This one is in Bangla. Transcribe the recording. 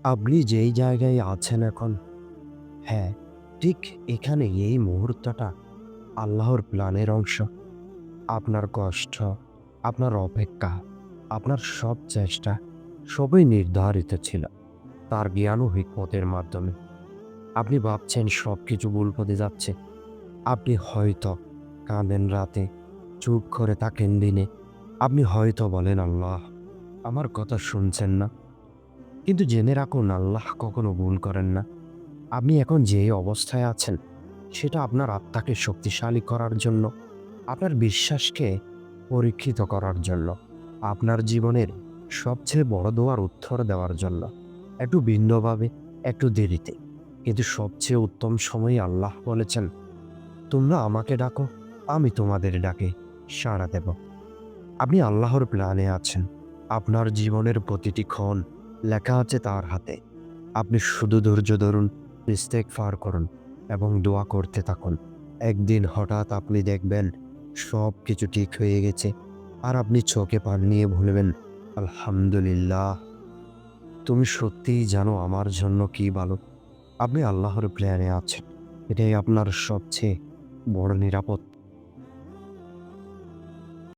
আপনি যেই জায়গায় আছেন এখন, হ্যাঁ, ঠিক এখানে এই মুহূর্তটা আল্লাহর প্ল্যানের অংশ। আপনার কষ্ট, আপনার অপেক্ষা, আপনার সব চেষ্টা সবই নির্ধারিত ছিল তার জ্ঞান ও হিকমতের মাধ্যমে। আপনি ভাবছেন সবকিছু ভুল পথে যাচ্ছে। আপনি হয়তো কাঁদেন রাতে, চুপ করে থাকেন দিনে। আপনি হয়তো বলেন, "আল্লাহ, আমার কথা শুনছেন না।" কিন্তু জেনে রাখুন, আল্লাহ কখনো ভুল করেন না। আপনি এখন যে অবস্থায় আছেন, সেটা আপনার আত্মাকে শক্তিশালী করার জন্য, আপনার বিশ্বাসকে পরীক্ষিত করার জন্য, আপনার জীবনের সবচেয়ে বড় দোয়ার উত্তর দেওয়ার জন্য। একটু ভিন্নভাবে, একটু দেরিতে। কিন্তু সবচেয়ে উত্তম সময়ে আল্লাহ বলেছেন, "তোমরা আমাকে ডাকো, আমি তোমাদের ডাকে সাড়া দেব।" আপনি আল্লাহর প্ল্যানে আছেন। আপনার জীবনের প্রতিটি ক্ষণ লেখা আছে তার হাতে। আপনি শুধু ধৈর্য ধরুন, ইস্তেগফার করুন এবং দোয়া করতে থাকুন। একদিন হঠাৎ আপনি দেখবেন সবকিছু ঠিক হয়ে গেছে। আর আপনি চোখে পানি নিয়ে বলবেন, "আলহামদুলিল্লাহ, তুমি সত্যিই জানো আমার জন্য কি ভালো।" আপনি আল্লাহর প্ল্যানে আছেন। এটাই আপনার সবচেয়ে বড় নিরাপত্তা।